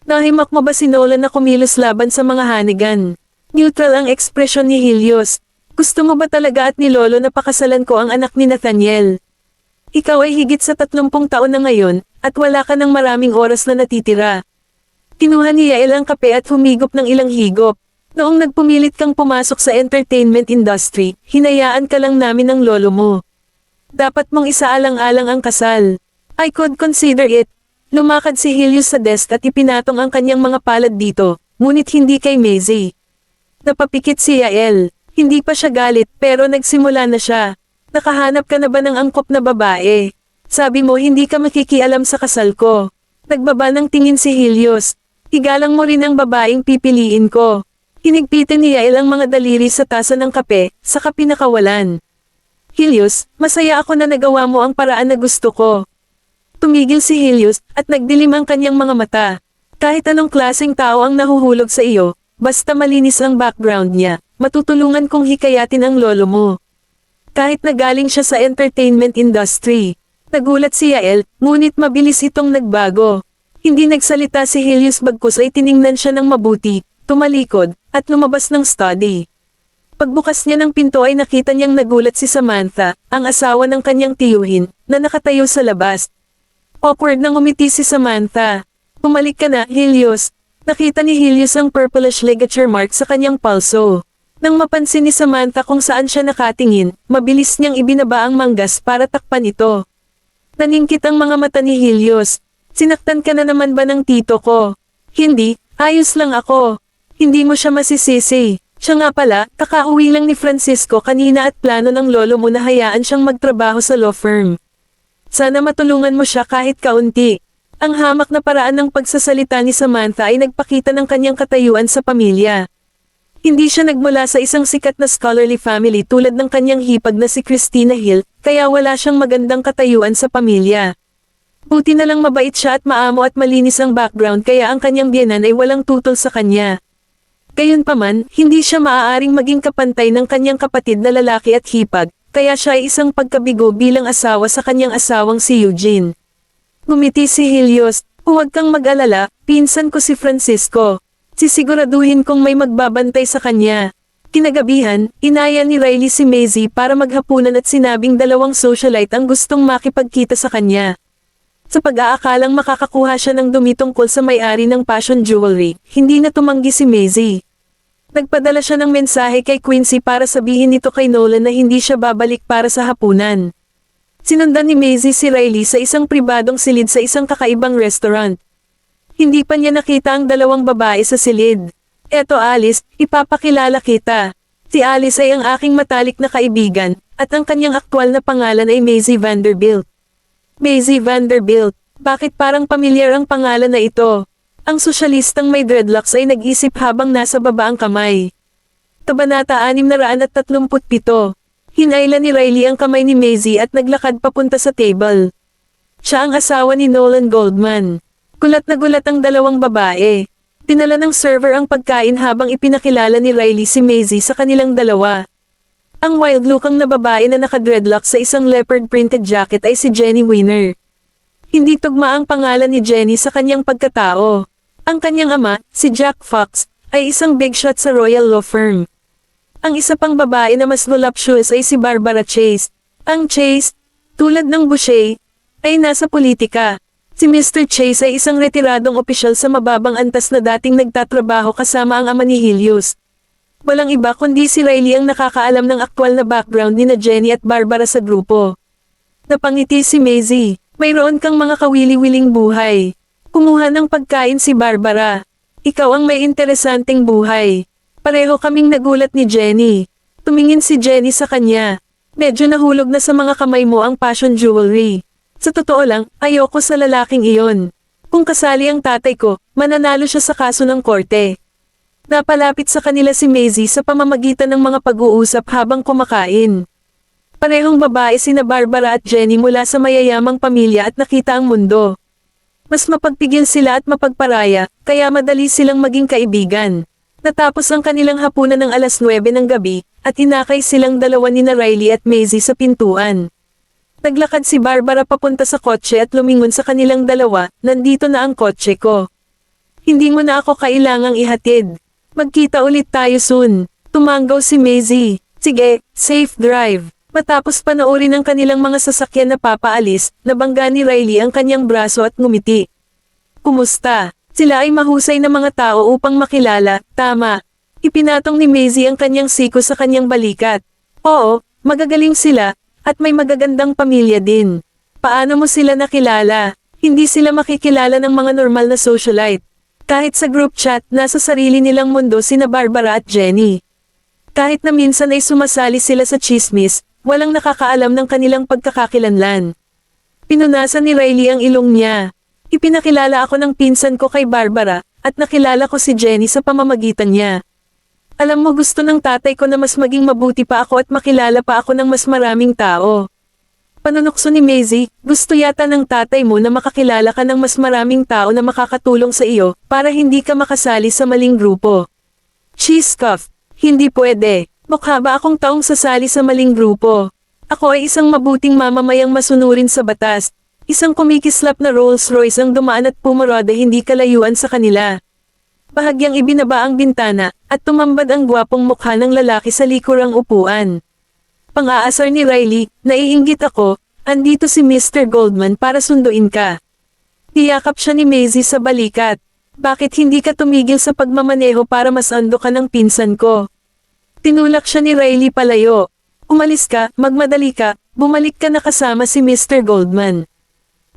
Nahimak mo ba si Nolan na kumilos laban sa mga Hannigan? Neutral ang ekspresyon ni Helios. Gusto mo ba talaga at ni Lolo na pakasalan ko ang anak ni Nathaniel? Ikaw ay higit sa 30 taon na ngayon, at wala ka ng maraming oras na natitira. Kinuha ni Yael ang kape at humigop ng ilang higop. Noong nagpumilit kang pumasok sa entertainment industry, hinayaan ka lang namin ng lolo mo. Dapat mong isaalang-alang ang kasal. I could consider it. Lumakad si Helios sa desk at ipinatong ang kanyang mga palad dito, ngunit hindi kay Maisie. Napapikit si Yael. Hindi pa siya galit pero nagsimula na siya. Nakahanap ka na ba ng angkop na babae? Sabi mo hindi ka makikialam sa kasal ko. Nagbaba ng tingin si Helios. Igalang mo rin ang babaeng pipiliin ko. Hinigpitan ni Yael ang mga daliri sa tasa ng kape, saka pinakawalan. Helios, masaya ako na nagawa mo ang paraan na gusto ko. Tumigil si Helios, at nagdilim ang kanyang mga mata. Kahit anong klaseng tao ang nahuhulog sa iyo, basta malinis ang background niya, matutulungan kong hikayatin ang lolo mo. Kahit nagaling siya sa entertainment industry. Nagulat si Yael, ngunit mabilis itong nagbago. Hindi nagsalita si Helios bagkus ay tiningnan siya ng mabuti, tumalikod, at lumabas ng study. Pagbukas niya ng pinto ay nakita niyang nagulat si Samantha, ang asawa ng kanyang tiyuhin, na nakatayo sa labas. Awkward nang umiti si Samantha. Bumalik ka na, Helios. Nakita ni Helios ang purplish ligature mark sa kanyang palso. Nang mapansin ni Samantha kung saan siya nakatingin, mabilis niyang ibinaba ang manggas para takpan ito. Naningkit ang mga mata ni Helios. Sinaktan ka na naman ba ng tito ko? Hindi, ayos lang ako. Hindi mo siya masisisi. Siya nga pala, kakauwi lang ni Francisco kanina at plano ng lolo mo na hayaan siyang magtrabaho sa law firm. Sana matulungan mo siya kahit kaunti. Ang hamak na paraan ng pagsasalita ni Samantha ay nagpakita ng kanyang katayuan sa pamilya. Hindi siya nagmula sa isang sikat na scholarly family tulad ng kanyang hipag na si Christina Hill, kaya wala siyang magandang katayuan sa pamilya. Buti na lang mabait siya at maamo at malinis ang background kaya ang kanyang biyenan ay walang tutol sa kanya. Gayunpaman, hindi siya maaaring maging kapantay ng kanyang kapatid na lalaki at hipag, kaya siya ay isang pagkabigo bilang asawa sa kanyang asawang si Eugene. Ngumiti si Helios, huwag kang mag-alala, pinsan ko si Francisco. Sisiguraduhin kong may magbabantay sa kanya. Kinagabihan, inaya ni Riley si Maisie para maghapunan at sinabing dalawang socialite ang gustong makipagkita sa kanya. Sa pag-aakalang makakakuha siya ng dumi tungkol sa may-ari ng fashion jewelry, hindi na tumanggi si Maisie. Nagpadala siya ng mensahe kay Quincy para sabihin nito kay Nolan na hindi siya babalik para sa hapunan. Sinundan ni Maisie si Riley sa isang pribadong silid sa isang kakaibang restaurant. Hindi pa niya nakita ang dalawang babae sa silid. Eto Alice, ipapakilala kita. Si Alice ay ang aking matalik na kaibigan, at ang kanyang aktwal na pangalan ay Maisie Vanderbilt. Maisie Vanderbilt, bakit parang pamilyar ang pangalan na ito? Ang sosyalistang may dreadlocks ay nag-isip habang nasa baba ang kamay. Kabanata 637. Hinailan ni Riley ang kamay ni Maisie at naglakad papunta sa table. Siya ang asawa ni Nolan Goldman. Gulat na gulat ang dalawang babae. Tinala ng server ang pagkain habang ipinakilala ni Riley si Maisie sa kanilang dalawa. Ang wild-lookang na babae na naka-dreadlock sa isang leopard-printed jacket ay si Jenny Weiner. Hindi tugma ang pangalan ni Jenny sa kanyang pagkatao. Ang kanyang ama, si Jack Fox, ay isang big shot sa Royal Law Firm. Ang isa pang babae na mas voluptuous ay si Barbara Chase. Ang Chase, tulad ng Boucher, ay nasa politika. Si Mr. Chase ay isang retiradong opisyal sa mababang antas na dating nagtatrabaho kasama ang ama ni Helios. Walang iba kundi si Riley ang nakakaalam ng aktwal na background ni na Jenny at Barbara sa grupo. Napangiti si Maisie. Mayroon kang mga kawili-wiling buhay. Kumuha ng pagkain si Barbara. Ikaw ang may interesanteng buhay. Pareho kaming nagulat ni Jenny. Tumingin si Jenny sa kanya. Medyo nahulog na sa mga kamay mo ang passion jewelry. Sa totoo lang, ayoko sa lalaking iyon. Kung kasali ang tatay ko, mananalo siya sa kaso ng korte. Napalapit sa kanila si Maisie sa pamamagitan ng mga pag-uusap habang kumakain. Parehong babae sina Barbara at Jenny mula sa mayayamang pamilya at nakita ang mundo. Mas mapagpigil sila at mapagparaya, kaya madali silang maging kaibigan. Natapos ang kanilang hapunan ng alas 9 ng gabi, at inakay silang dalawa ni na Riley at Maisie sa pintuan. Naglakad si Barbara papunta sa kotse at lumingon sa kanilang dalawa, nandito na ang kotse ko. Hindi mo na ako kailangang ihatid. Magkita ulit tayo soon. Tumanggaw si Maisie. Sige, safe drive. Matapos panoorin ang kanilang mga sasakyan na papaalis, nabangga ni Riley ang kanyang braso at ngumiti. Kumusta? Sila ay mahusay na mga tao upang makilala, tama. Ipinatong ni Maisie ang kanyang siko sa kanyang balikat. Oo, magagaling sila, at may magagandang pamilya din. Paano mo sila nakilala? Hindi sila makikilala ng mga normal na socialite. Kahit sa group chat, nasa sarili nilang mundo sina Barbara at Jenny. Kahit na minsan ay sumasali sila sa chismis, walang nakakaalam ng kanilang pagkakakilanlan. Pinunasan ni Riley ang ilong niya. Ipinakilala ako ng pinsan ko kay Barbara, at nakilala ko si Jenny sa pamamagitan niya. Alam mo gusto ng tatay ko na mas maging mabuti pa ako at makilala pa ako ng mas maraming tao. Panunokso ni Maisie, gusto yata ng tatay mo na makakilala ka ng mas maraming tao na makakatulong sa iyo, para hindi ka makasali sa maling grupo. She scoffed. Hindi pwede. Mukha ba akong taong sasali sa maling grupo? Ako ay isang mabuting mamamayang masunurin sa batas. Isang kumikislap na Rolls Royce ang dumaan at pumarada hindi kalayuan sa kanila. Bahagyang ibinaba ang bintana, at tumambad ang gwapong mukha ng lalaki sa likurang upuan. Pang-aasar ni Riley, naiinggit ako, andito si Mr. Goldman para sunduin ka. Tiyakap siya ni Maisie sa balikat. Bakit hindi ka tumigil sa pagmamaneho para masando ka ng pinsan ko? Tinulak siya ni Riley palayo. Umalis ka, magmadali ka, bumalik ka na kasama si Mr. Goldman.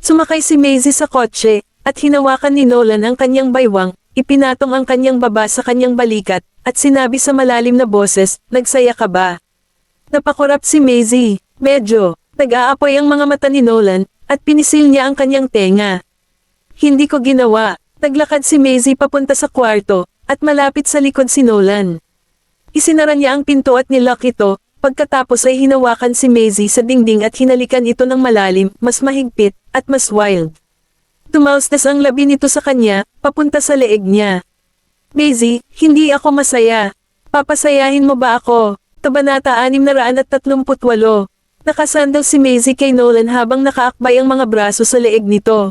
Sumakay si Maisie sa kotse, at hinawakan ni Nolan ang kanyang baywang, ipinatong ang kanyang baba sa kanyang balikat, at sinabi sa malalim na boses, nagsaya ka ba? Napakurap si Maisie. Medyo. Nag-aapoy ang mga mata ni Nolan, at pinisil niya ang kanyang tenga. Hindi ko ginawa. Naglakad si Maisie papunta sa kwarto, at malapit sa likod si Nolan. Isinara niya ang pinto at nilock ito, pagkatapos ay hinawakan si Maisie sa dingding at hinalikan ito ng malalim, mas mahigpit, at mas wild. Tumaustas ang labi nito sa kanya, papunta sa leeg niya. Maisie, hindi ako masaya. Papasayahin mo ba ako? Kabanata 638. Nakasandal si Maisie kay Nolan habang nakaakbay ang mga braso sa leeg nito.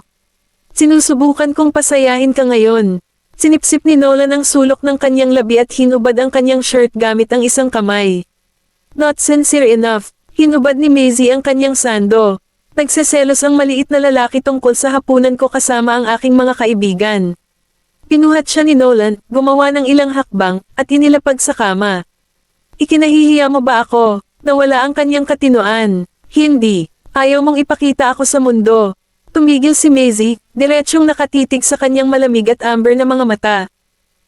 Sinusubukan kong pasayahin ka ngayon. Sinipsip ni Nolan ang sulok ng kanyang labi at hinubad ang kanyang shirt gamit ang isang kamay. Not sincere enough. Hinubad ni Maisie ang kanyang sando. Nagseselos ang maliit na lalaki tungkol sa hapunan ko kasama ang aking mga kaibigan. Pinuhat siya ni Nolan, gumawa ng ilang hakbang, at inilapag sa kama. Ikinahihiya mo ba ako? Nawala ang kanyang katinoan. Hindi. Ayaw mong ipakita ako sa mundo. Tumigil si Maisie, diretsyong nakatitig sa kanyang malamig at amber na mga mata.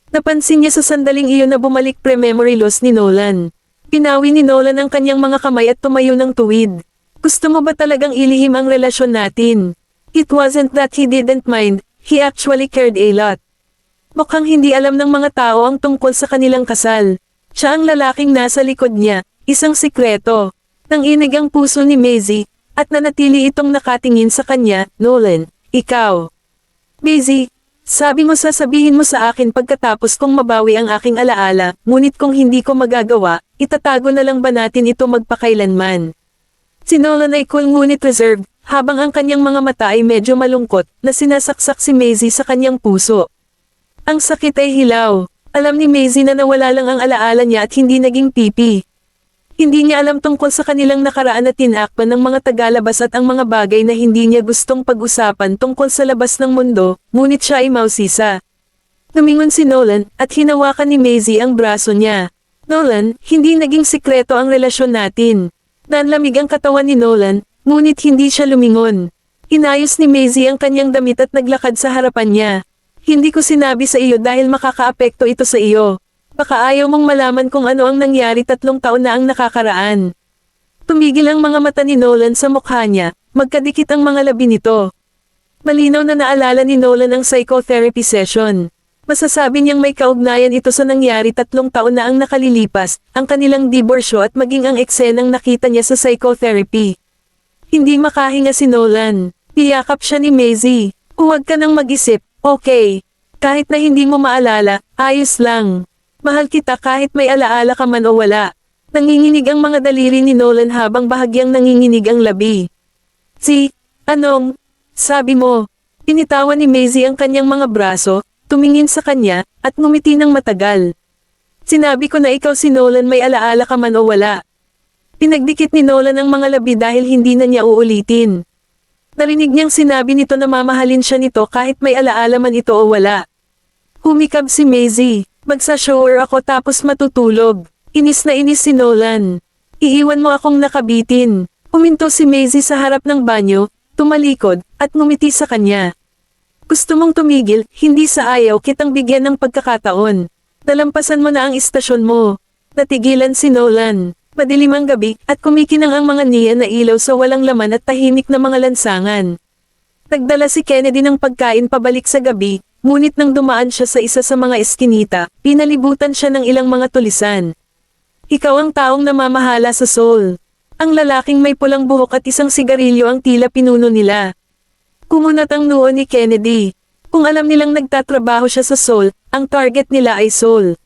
Napansin niya sa sandaling iyon na bumalik pre-memory loss ni Nolan. Pinawi ni Nolan ang kanyang mga kamay at tumayo ng tuwid. Gusto mo ba talagang ilihim ang relasyon natin? It wasn't that he didn't mind, he actually cared a lot. Mukhang hindi alam ng mga tao ang tungkol sa kanilang kasal. Siya ang lalaking nasa likod niya, isang sikreto. Nanginig ang puso ni Maisie, at nanatili itong nakatingin sa kanya. Nolan, ikaw. Maisie, Sabi mo sasabihin mo sa akin pagkatapos kong mabawi ang aking alaala, ngunit kung hindi ko magagawa, itatago na lang ba natin ito magpakailanman? Si Nolan ay cool ngunit reserved, habang ang kanyang mga mata ay medyo malungkot, na sinasaksak si Maisie sa kanyang puso. Ang sakit ay hilaw. Alam ni Maisie na nawala lang ang alaala niya at hindi naging pipi. Hindi niya alam tungkol sa kanilang nakaraan at tinakpan ng mga tagalabas at ang mga bagay na hindi niya gustong pag-usapan tungkol sa labas ng mundo, ngunit siya ay mausisa. Tumingon si Nolan, at hinawakan ni Maisie ang braso niya. Nolan, hindi naging sikreto ang relasyon natin. Nanlamig ang katawan ni Nolan, ngunit hindi siya lumingon. Inayos ni Maisie ang kanyang damit at naglakad sa harapan niya. Hindi ko sinabi sa iyo dahil makakaapekto ito sa iyo. Baka ayaw mong malaman kung ano ang nangyari 3 taon na ang nakakaraan. Tumigil ang mga mata ni Nolan sa mukha niya, magkadikit ang mga labi nito. Malinaw na naalala ni Nolan ang psychotherapy session. Masasabi niyang may kaugnayan ito sa nangyari 3 taon na ang nakalilipas, ang kanilang diborsyo at maging ang eksenang nakita niya sa psychotherapy. Hindi makahinga si Nolan. Niyakap siya ni Maisie. Huwag ka nang mag-isip, okay. Kahit na hindi mo maalala, ayos lang. Mahal kita kahit may alaala ka man o wala. Nanginginig ang mga daliri ni Nolan habang bahagyang nanginginig ang labi. Anong? Sabi mo. Pinitawan ni Maisie ang kanyang mga braso, tumingin sa kanya, at ngumiti ng matagal. Sinabi ko na ikaw si Nolan may alaala ka man o wala. Pinagdikit ni Nolan ang mga labi dahil hindi na niya uulitin. Narinig niyang sinabi nito na mamahalin siya nito kahit may alaala man ito o wala. Humikab si Maisie. Magsa-shower ako tapos matutulog. Inis na inis si Nolan. Iiwan mo akong nakabitin. Huminto si Maisie sa harap ng banyo, tumalikod, at ngumiti sa kanya. Gusto mong tumigil, hindi sa ayaw kitang bigyan ng pagkakataon. Nalampasan mo na ang istasyon mo. Natigilan si Nolan. Madilim ang gabi, at kumikinang ang mga neon na ilaw sa walang laman at tahimik na mga lansangan. Nagdala si Kennedy ng pagkain pabalik sa gabi, ngunit nang dumaan siya sa isa sa mga eskinita, pinalibutan siya ng ilang mga tulisan. Ikaw ang taong namamahala sa Seoul. Ang lalaking may pulang buhok at isang sigarilyo ang tila pinuno nila. Kumunat ang noo ni Kennedy. Kung alam nilang nagtatrabaho siya sa Seoul, ang target nila ay Seoul.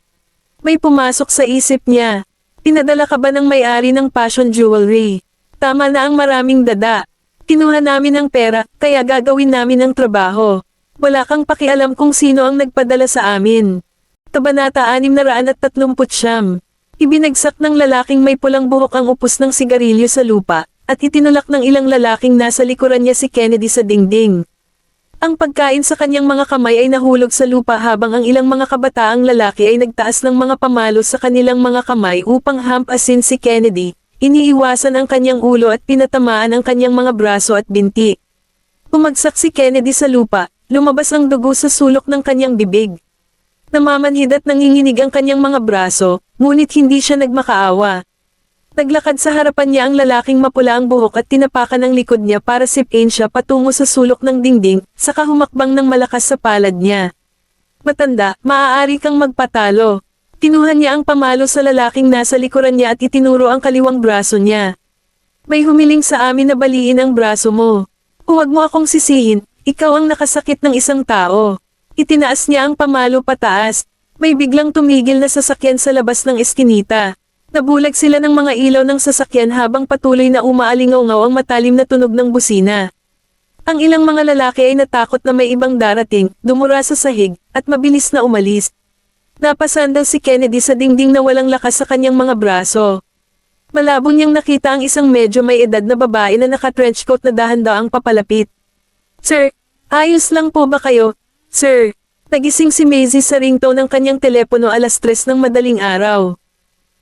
May pumasok sa isip niya. Pinadala ka ba ng may-ari ng fashion jewelry? Tama na ang maraming dada. Kinuha namin ang pera, kaya gagawin namin ang trabaho. Wala kang pakialam kung sino ang nagpadala sa amin. Kabanata 639. Ibinagsak ng lalaking may pulang buhok ang upos ng sigarilyo sa lupa, at itinulak ng ilang lalaking nasa likuran niya si Kennedy sa dingding. Ang pagkain sa kanyang mga kamay ay nahulog sa lupa habang ang ilang mga kabataang lalaki ay nagtaas ng mga pamalo sa kanilang mga kamay upang hampasin si Kennedy. Iniiwasan ang kanyang ulo at pinatamaan ang kanyang mga braso at binti. Bumagsak si Kennedy sa lupa, lumabas ang dugo sa sulok ng kanyang bibig. Namamanhid at nanginginig ang kanyang mga braso, ngunit hindi siya nagmakaawa. Naglakad sa harapan niya ang lalaking mapula ang buhok at tinapakan ng likod niya para sipin siya patungo sa sulok ng dingding, saka humakbang ng malakas sa palad niya. Matanda, maaari kang magpatalo. Kinuha niya ang pamalo sa lalaking nasa likuran niya at itinuro ang kaliwang braso niya. May humiling sa amin na baliin ang braso mo. Huwag mo akong sisihin, ikaw ang nakasakit ng isang tao. Itinaas niya ang pamalo pataas. May biglang tumigil na sasakyan sa labas ng eskinita. Nabulag sila ng mga ilaw ng sasakyan habang patuloy na umaalingaw-ngaw ang matalim na tunog ng busina. Ang ilang mga lalaki ay natakot na may ibang darating, dumura sa sahig, at mabilis na umalis. Napasandal si Kennedy sa dingding na walang lakas sa kanyang mga braso. Malabo niyang nakita ang isang medyo may edad na babae na naka-trenchcoat na dahan-daang papalapit. Sir, ayos lang po ba kayo? Sir, nagising si Maisie sa ringtone ng kanyang telepono 3:00 ng madaling araw.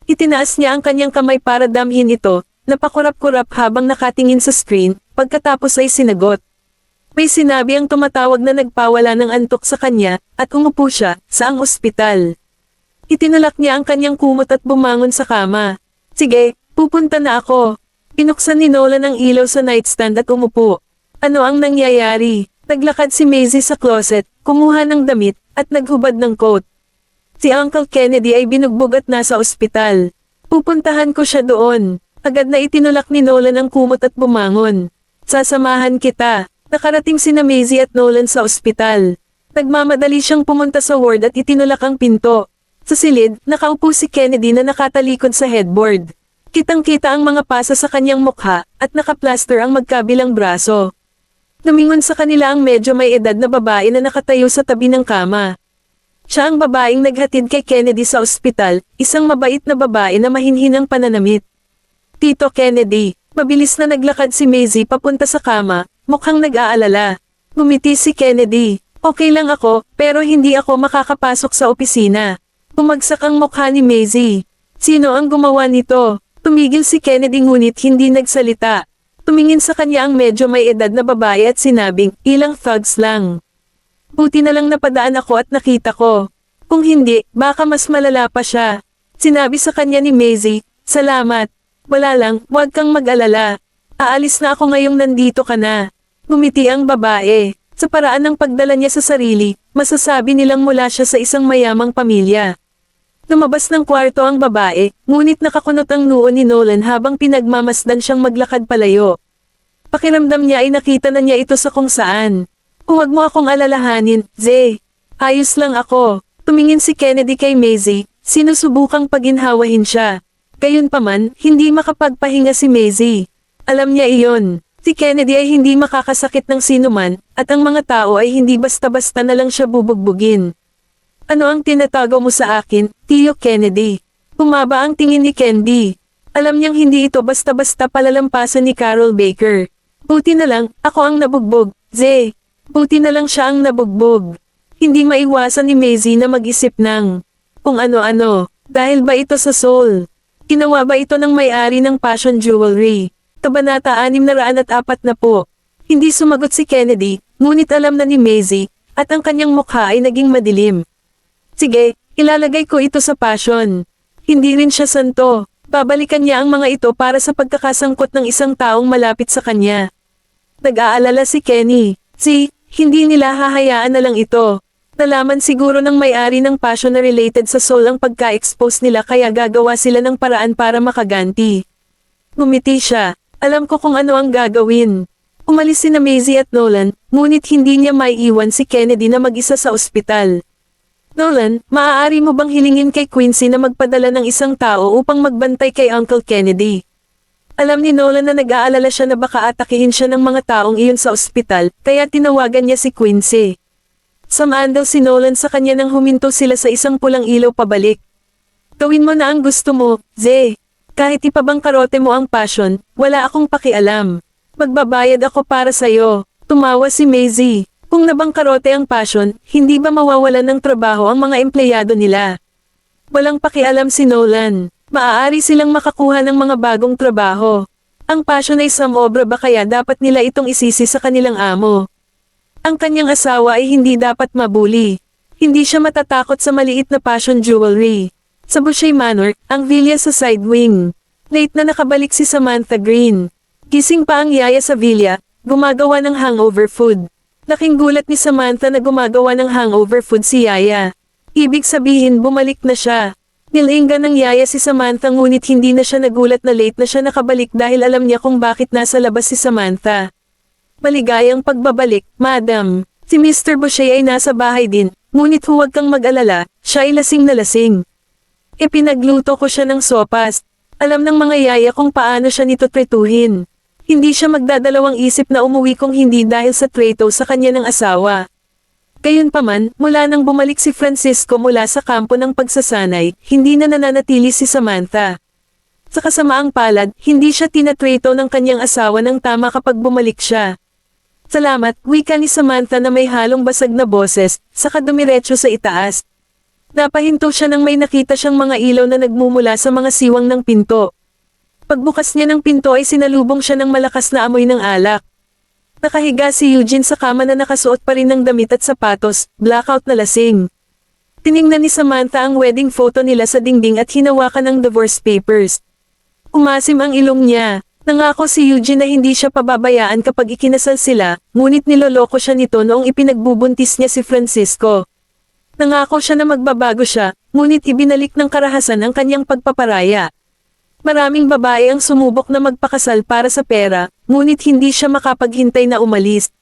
Itinaas niya ang kanyang kamay para damhin ito, napakurap-kurap habang nakatingin sa screen, pagkatapos ay sinagot. May sinabi ang tumatawag na nagpawala ng antok sa kanya, at umupo siya, sa ang ospital. Itinalak niya ang kanyang kumot at bumangon sa kama. Sige, pupunta na ako. Pinuksan ni Nolan ang ilaw sa nightstand at umupo. Ano ang nangyayari? Naglakad si Maisie sa closet, kumuha ng damit, at naghubad ng coat. Si Uncle Kennedy ay binugbog at nasa ospital. Pupuntahan ko siya doon. Agad na itinulak ni Nolan ang kumot at bumangon. Sasamahan kita. Nakarating sina Maisie at Nolan sa ospital. Nagmamadali siyang pumunta sa ward at itinulak ang pinto. Sa silid, nakaupo si Kennedy na nakatalikod sa headboard. Kitang-kita ang mga pasa sa kanyang mukha, at nakaplaster ang magkabilang braso. Lumingon sa kanila ang medyo may edad na babae na nakatayo sa tabi ng kama. Siya ang babaeng naghatid kay Kennedy sa ospital, isang mabait na babae na mahinhinang pananamit. Tito Kennedy, mabilis na naglakad si Maisie papunta sa kama, mukhang nag-aalala. Ngumiti si Kennedy. Okay lang ako, pero hindi ako makakapasok sa opisina. Bumagsak ang mukha ni Maisie. Sino ang gumawa nito? Tumigil si Kennedy ngunit hindi nagsalita. Tumingin sa kanya ang medyo may edad na babae at sinabing, ilang thugs lang. Buti na lang napadaan ako at nakita ko. Kung hindi, baka mas malala pa siya. Sinabi sa kanya ni Maisie, salamat. Wala lang, huwag kang mag-alala. Aalis na ako ngayong nandito ka na. Ngumiti ang babae. Sa paraan ng pagdala niya sa sarili, masasabi nilang mula siya sa isang mayamang pamilya. Lumabas ng kwarto ang babae, ngunit nakakunot ang noo ni Nolan habang pinagmamasdan siyang maglakad palayo. Pakiramdam niya ay nakita na niya ito sa kung saan. Huwag mo akong alalahanin, Zay. Ayos lang ako. Tumingin si Kennedy kay Maisie, sinusubukang paginhawahin siya. Gayunpaman, hindi makapagpahinga si Maisie. Alam niya iyon. Si Kennedy ay hindi makakasakit ng sinuman, at ang mga tao ay hindi basta-basta na lang siya bubugbugin. Ano ang tinatago mo sa akin, Tio Kennedy? Bumaba ang tingin ni Candy. Alam niyang hindi ito basta-basta palalampasan ni Carol Baker. Buti na lang, ako ang nabugbog, Zay. Buti na lang siya ang nabugbog. Hindi maiwasan ni Maisie na mag-isip ng kung ano-ano. Dahil ba ito sa soul? Ginawa ba ito ng may-ari ng Passion Jewelry? Kabanata 640. Hindi sumagot si Kennedy, ngunit alam na ni Maisie, at ang kanyang mukha ay naging madilim. Sige, ilalagay ko ito sa Passion. Hindi rin siya santo. Babalikan niya ang mga ito para sa pagkakasangkot ng isang taong malapit sa kanya. Nag-aalala si Kenny. Hindi nila hahayaan na lang ito. Nalaman siguro ng may-ari ng Passion na related sa soul ang pagka-expose nila kaya gagawa sila ng paraan para makaganti. Ngumiti siya. Alam ko kung ano ang gagawin. Umalis sina Maisie at Nolan, ngunit hindi niya maiiwan si Kennedy na mag-isa sa ospital. Nolan, maaari mo bang hilingin kay Quincy na magpadala ng isang tao upang magbantay kay Uncle Kennedy? Alam ni Nolan na nag-aalala siya na baka atakihin siya ng mga taong iyon sa ospital, kaya tinawagan niya si Quincy. Samaan daw si Nolan sa kanya nang huminto sila sa isang pulang ilaw pabalik. Gawin mo na ang gusto mo, Zay. Kahit ipabangkarote mo ang Passion, wala akong pakialam. Magbabayad ako para sa'yo. Tumawa si Maisie. Kung nabangkarote ang Passion, hindi ba mawawalan ng trabaho ang mga empleyado nila? Walang pakialam si Nolan. Maaari silang makakuha ng mga bagong trabaho. Ang Passion ay samobra ba kaya dapat nila itong isisi sa kanilang amo? Ang kanyang asawa ay hindi dapat mabuli. Hindi siya matatakot sa maliit na Passion Jewelry. Sa Boucher Manor, ang villa sa side wing. Late na nakabalik si Samantha Green. Gising pa ang yaya sa villa, gumagawa ng hangover food. Laking gulat ni Samantha na gumagawa ng hangover food si yaya. Ibig sabihin bumalik na siya. Nilinga ng yaya si Samantha ngunit hindi na siya nagulat na late na siya nakabalik dahil alam niya kung bakit nasa labas si Samantha. Maligayang pagbabalik, madam. Si Mr. Boucher ay nasa bahay din, ngunit huwag kang mag-alala, siya ay lasing na lasing. Pinagluto ko siya ng sopas. Alam ng mga yaya kung paano siya nito tretuhin. Hindi siya magdadalawang isip na umuwi kung hindi dahil sa treto sa kanya ng asawa. Gayunpaman, mula nang bumalik si Francisco mula sa kampo ng pagsasanay, hindi na nananatili si Samantha. Sa kasamaang palad, hindi siya tinatreto ng kanyang asawa ng tama kapag bumalik siya. Salamat, wika ni Samantha na may halong basag na boses, saka dumiretso sa itaas. Napahinto siya nang may nakita siyang mga ilaw na nagmumula sa mga siwang ng pinto. Pagbukas niya ng pinto ay sinalubong siya ng malakas na amoy ng alak. Nakahiga si Eugene sa kama na nakasuot pa rin ng damit at sapatos, blackout na lasing. Tiningnan ni Samantha ang wedding photo nila sa dingding at hinawakan ang divorce papers. Umasim ang ilong niya. Nangako si Eugene na hindi siya pababayaan kapag ikinasal sila, ngunit niloloko siya nito noong ipinagbubuntis niya si Francisco. Nangako siya na magbabago siya, ngunit ibinalik ng karahasan ang kanyang pagpaparaya. Maraming babae ang sumubok na magpakasal para sa pera, ngunit hindi siya makapaghintay na umalis.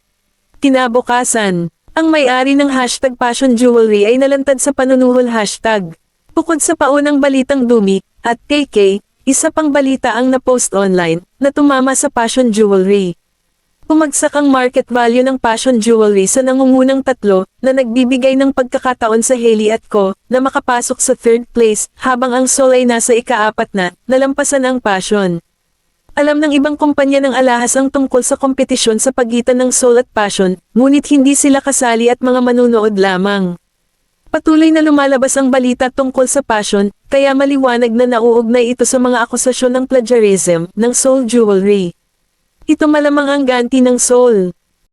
Kinabukasan, Ang may-ari ng hashtag Passion Jewelry ay nalantad sa panunuhol hashtag. Bukod sa paunang balitang dumi, at KK, isa pang balita ang napost online, na tumama sa Passion Jewelry. Bumagsak ang market value ng Passion Jewelry sa nangungunang tatlo, na nagbibigay ng pagkakataon sa Hailey & Co. Na makapasok sa third place, habang ang Sol ay nasa ika-4 na, nalampasan ang Passion. Alam ng ibang kumpanya ng alahas ang tungkol sa kompetisyon sa pagitan ng Sol at Passion, ngunit hindi sila kasali at mga manunood lamang. Patuloy na lumalabas ang balita tungkol sa Passion, kaya maliwanag na nauugnay ito sa mga akusasyon ng plagiarism ng Sol Jewelry. Ito malamang ang ganti ng Sol.